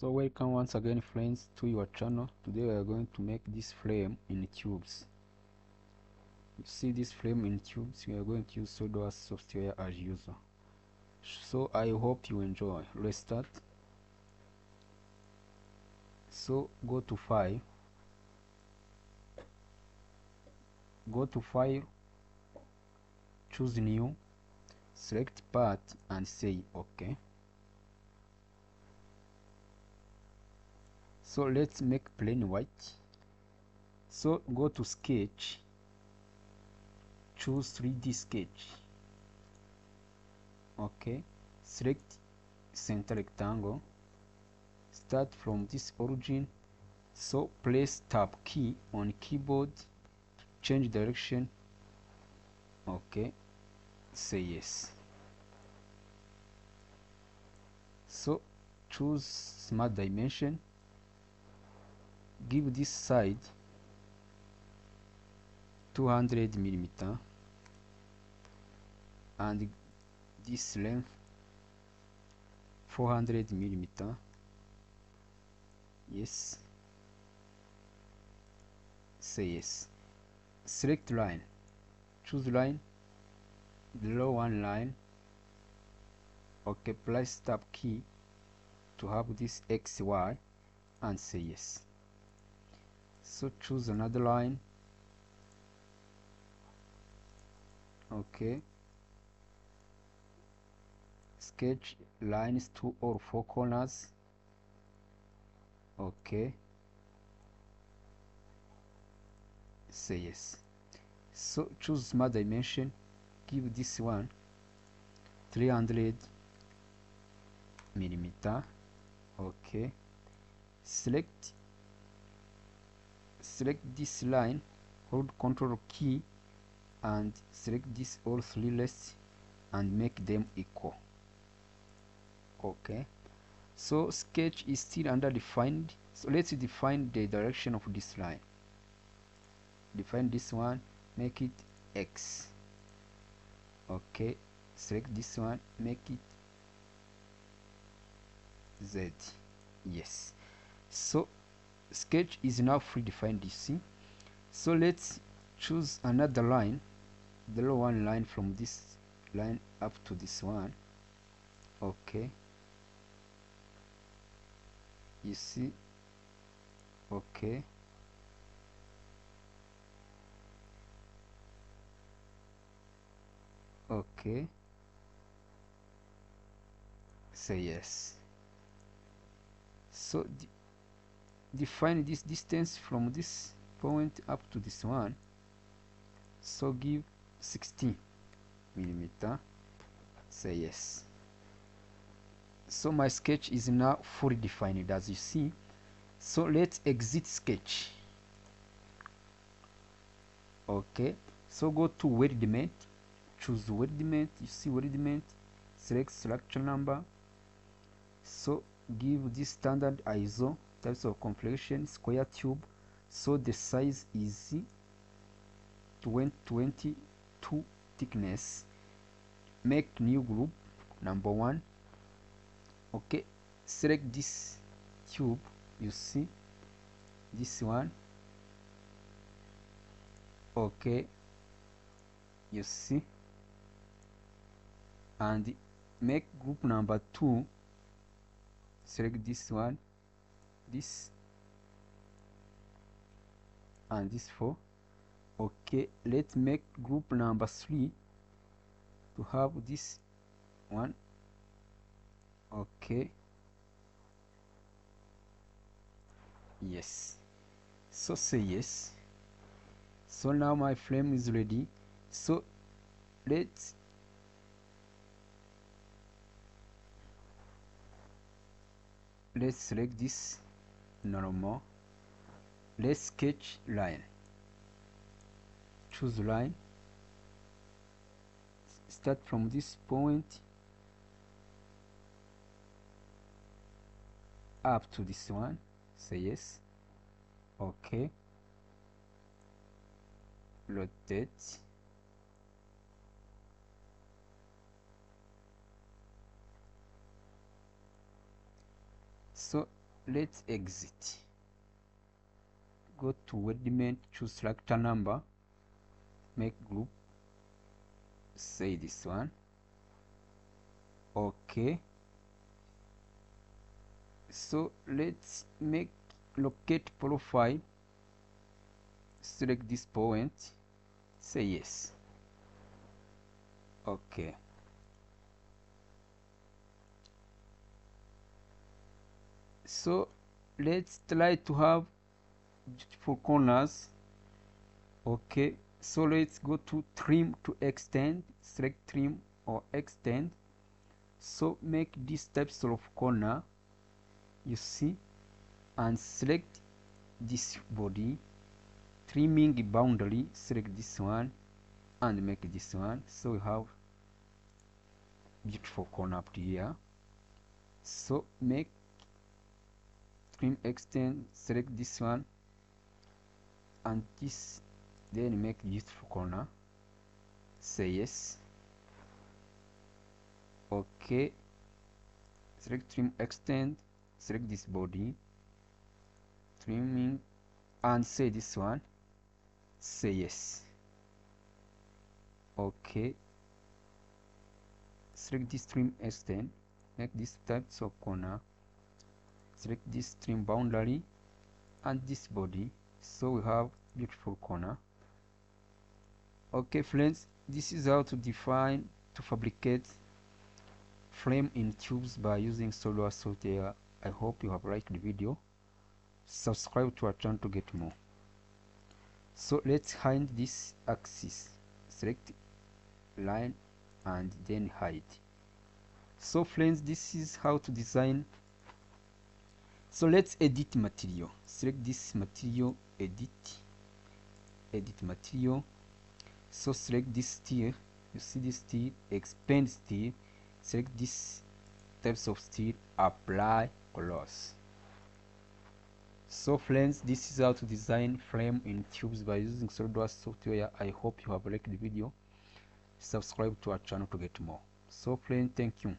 So welcome once again friends to your channel. Today we are going to make this frame in cubes. You see this frame in cubes, we are going to use SOLIDWORKS software as usual. So I hope you enjoy. Let's start. So go to file, choose new, select part and say OK. So let's make plain white. So go to sketch, choose 3D sketch. OK, select center rectangle, start from this origin. So press tab key on keyboard, change direction. OK, say yes. So choose smart dimension, give this side 200 millimeter and this length 400 millimeter. Yes, say yes. Select line, choose line, draw one line. OK, press tab key to have this XY and say yes. So choose another line. OK, sketch lines 2 or 4 corners. OK, say yes. So choose smart dimension, give this one 300 millimeter. OK, select this line, hold Ctrl key and select this all three lists and make them equal. OK, so sketch is still underdefined, so let's define the direction of this line. Define this one, make it X. OK, select this one, make it Z. Yes, so sketch is now predefined, you see. So let's choose another line, draw one line from this line up to this one. OK, you see. OK, OK, say yes. So define this distance from this point up to this one. So give 16 millimeter, say yes. So my sketch is now fully defined, as you see. So let's exit sketch. OK, so go to WELDMENT, choose WELDMENT. You see WELDMENT, select structure number. So give this standard ISO types of configuration square tube. So the size is 22 thickness. Make new group number 1. OK, select this tube, you see this one. OK, you see, and make group number 2. Select this one, this and this 4. OK, let's make group number 3 to have this one. OK, yes, so say yes. So now my frame is ready. So let's select this normal. Let's sketch line, choose line, start from this point up to this one, say yes. OK, rotate. So let's exit, go to WELDMENT, choose selector number, make group, say this one. Okay, so let's make locate profile, select this point, say yes. Okay, so let's try to have beautiful corners. Okay, so let's go to trim to extend, select trim or extend. So make these types of corner, you see, and select this body, trimming boundary, select this one and make this one. So we have beautiful corner up here. So make trim extend, select this one and this, then make beautiful corner, say yes. Okay, select trim extend, select this body, trimming and say this one, say yes. Okay, select this trim extend, make this types of corner, select this trim boundary and this body. So we have beautiful corner. Okay friends, this is how to fabricate frame in tubes by using SOLIDWORKS software. I hope you have liked the video. Subscribe to our channel to get more. So let's hide this axis, select line and then hide. So friends, this is how to design. So let's edit material, select this material, edit material. So select this steel, you see this steel, expand steel, select this types of steel, apply colors. So friends, this is how to design frame in tubes by using SOLIDWORKS software. I hope you have liked the video. Subscribe to our channel to get more. So friends, thank you.